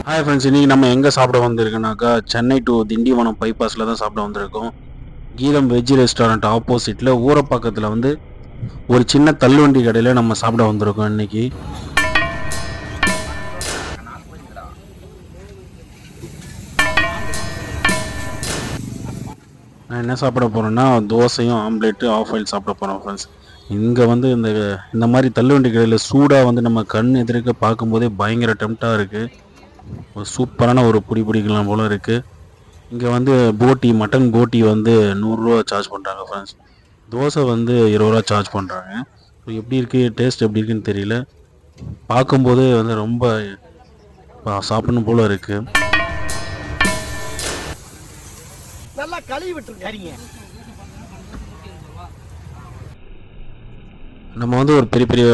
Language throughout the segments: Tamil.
ஹாய் ஃப்ரெண்ட்ஸ், இன்றைக்கி நம்ம எங்கே சாப்பிட வந்திருக்கோனாக்கா சென்னை டு திண்டிவனம் பைபாஸில் தான் சாப்பிட வந்திருக்கோம். கீதம் வெஜ் ரெஸ்டாரண்ட் ஆப்போசிட்டில் ஊரப்பாக்கத்தில் வந்து ஒரு சின்ன தள்ளுவண்டி கடையில் நம்ம சாப்பிட வந்திருக்கோம். இன்றைக்கி நான் என்ன சாப்பிட போகிறேன்னா தோசையும் ஆம்லேட்டு ஆஃப் ஆயில் சாப்பிட போகிறோம் ஃப்ரெண்ட்ஸ். இங்கே வந்து இந்த மாதிரி தள்ளுவண்டி கடையில் சூடாக வந்து நம்ம கண் எதிர்க்க பார்க்கும்போதே பயங்கர டெம்ப்டாக இருக்குது. ஒரு சூப்பரான ஒரு புடி பிடிக்கலாம் போல் இருக்குது. இங்கே வந்து போட்டி மட்டன் போட்டி வந்து 100 ரூபா சார்ஜ் பண்ணுறாங்க ஃப்ரெண்ட்ஸ். தோசை வந்து 20 ரூபா சார்ஜ் பண்ணுறாங்க. ஸோ எப்படி இருக்குது, டேஸ்ட் எப்படி இருக்குன்னு தெரியல. பார்க்கும்போது வந்து ரொம்ப சாப்பிடணும் போல் இருக்குது. நல்லா கழுவி விட்டுருங்க. நம்ம வந்து ஒரு பெரிய பெரிய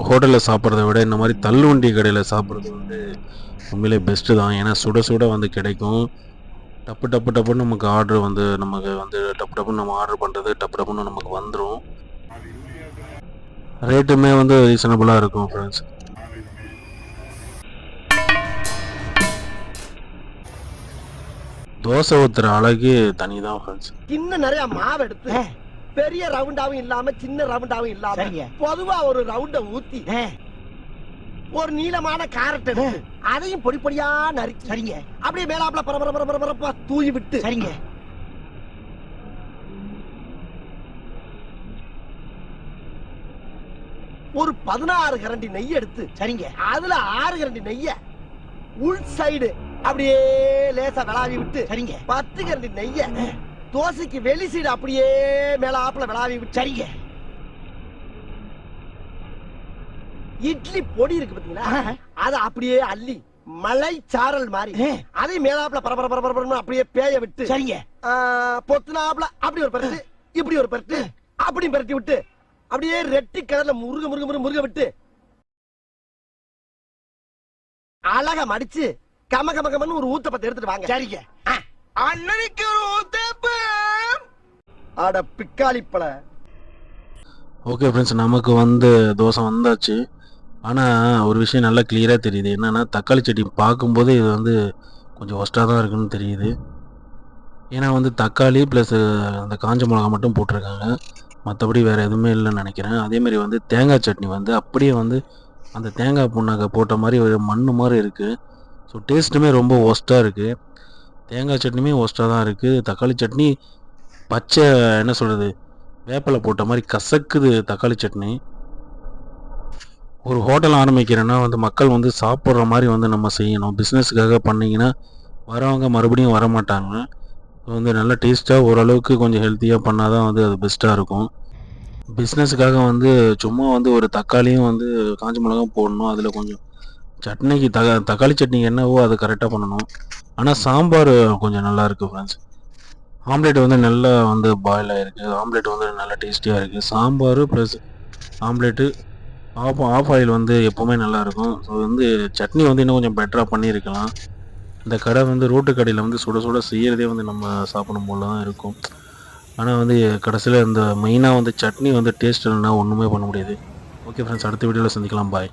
ஹோட்டலில் சாப்பிட்றத விட இந்த மாதிரி தள்ளுவண்டி கடையில் சாப்பிட்றது வந்து உண்மையிலே பெஸ்ட்டு தான். ஏன்னா சுட சுட வந்து கிடைக்கும். டப்பு டப்பு டப்புன்னு நமக்கு ஆர்டர் வந்து டப்பு டப்புன்னு நம்ம ஆர்டர் பண்ணுறது டப்பு டப்புன்னு நமக்கு வந்துடும். ரேட்டுமே வந்து ரீசனபுளாக இருக்கும் ஃப்ரெண்ட்ஸ். தோசை ஊற்றுற அழகு தனி தான் ஃப்ரெண்ட்ஸ். இன்னும் நிறைய மாவு எடுத்து பெரிய ரவுண்டாவும் இல்லாம சின்ன ரவுண்டாவும் இல்லாம பொதுவா ஒரு ரவுண்ட ஊத்தி ஒரு நீளமான கேரட் எடுத்து அதையும் பொடி பொடியா நறுக்கி சரிங்க அப்படியே மேலாப்ல பரபரப்பா தூவி விட்டு சரிங்க ஒரு 16 கரண்டி நெய் எடுத்து சரிங்க அதுல 6 கரண்டி நெய்ய உள் சைடு அப்படியே லேசா விளாவி விட்டு சரிங்க 10 கரண்டி நெய்ய தோசைக்கு வெளி சைடு அப்படியே மேலாப்ல விளாவி விட்டு சரிங்க இட்லி பொடி இருக்கு பாத்தீங்களா அத அப்படியே அள்ளி மலை சாரல் மாதிரி அதை மேலாப்ல பரபரன்னு அப்படியே பேய விட்டு சரிங்க பொத்துனாப்ல அப்படி ஒரு பரட்டு இப்படி ஒரு பரட்டு அப்படி பரட்டி விட்டு அப்படியே ரெட்டி கலர்ல முருக விட்டு அழகா மடிச்சு கமன்னு ஒரு ஊத்தப்பத்தை எடுத்துட்டு வாங்க. சரிங்க. அண்ணனுக்கு ஒரு ஊத்தப்பம். அட பிக்காளிப்பழ. ஓகே ஃப்ரெண்ட்ஸ், நமக்கு வந்து தோசை வந்தாச்சு. ஆனால் ஒரு விஷயம் நல்லா கிளியராக தெரியுது. என்னென்னா தக்காளி சட்னி பார்க்கும்போதே இது வந்து கொஞ்சம் ஒஸ்ட்டாக தான் இருக்குன்னு தெரியுது. ஏன்னா வந்து தக்காளி ப்ளஸ் அந்த காஞ்ச மிளகா மட்டும் போட்டிருக்காங்க. மற்றபடி வேறு எதுவுமே இல்லைன்னு நினைக்கிறேன். அதேமாதிரி வந்து தேங்காய் சட்னி வந்து அப்படியே வந்து அந்த தேங்காய் புண்ணாக்கை போட்ட மாதிரி ஒரு மண் மாதிரி இருக்குது. ஸோ டேஸ்ட்டுமே ரொம்ப ஒஸ்ட்டாக இருக்குது. தேங்காய் சட்னியுமே ஒஸ்ட்டாக தான் இருக்குது. தக்காளி சட்னி பச்சை என்ன சொல்கிறது, வேப்பிலை போட்ட மாதிரி கசக்குது தக்காளி சட்னி. ஒரு ஹோட்டல் ஆரம்பிக்கிறேன்னா வந்து மக்கள் வந்து சாப்பிட்ற மாதிரி வந்து நம்ம செய்யணும். பிஸ்னஸுக்காக பண்ணிங்கன்னா வரவங்க மறுபடியும் வரமாட்டாங்க. வந்து நல்லா டேஸ்ட்டாக ஓரளவுக்கு கொஞ்சம் ஹெல்த்தியாக பண்ணால் தான் வந்து அது பெஸ்ட்டாக இருக்கும். பிஸ்னஸுக்காக வந்து சும்மா வந்து ஒரு தக்காளியும் வந்து காஞ்ச மிளகாவும் போடணும். அதில் கொஞ்சம் சட்னிக்கு தக்காளி சட்னிக்கு என்னவோ அது கரெக்டாக பண்ணணும். ஆனால் சாம்பார் கொஞ்சம் நல்லாயிருக்கு ஃப்ரெண்ட்ஸ். ஆம்லேட் வந்து நல்லா வந்து பாயில் ஆகிருக்கு. ஆம்லேட் வந்து நல்லா டேஸ்டியாக இருக்குது. Sambar plus omelette half boil வந்து எப்போவுமே நல்லாயிருக்கும். ஸோ வந்து சட்னி வந்து இன்னும் கொஞ்சம் பெட்டராக பண்ணியிருக்கலாம். இந்த கடை வந்து ரோட்டு கடையில் வந்து சுட சுட செய்கிறதே வந்து நம்ம சாப்பிடும் போல தான் இருக்கும். ஆனால் வந்து கடைசியில் இந்த மெயினாக வந்து சட்னி வந்து டேஸ்ட் இல்லைன்னா ஒன்றுமே பண்ண முடியாது. ஓகே ஃப்ரெண்ட்ஸ், அடுத்த வீடியோவில் சந்திக்கலாம். பாய்.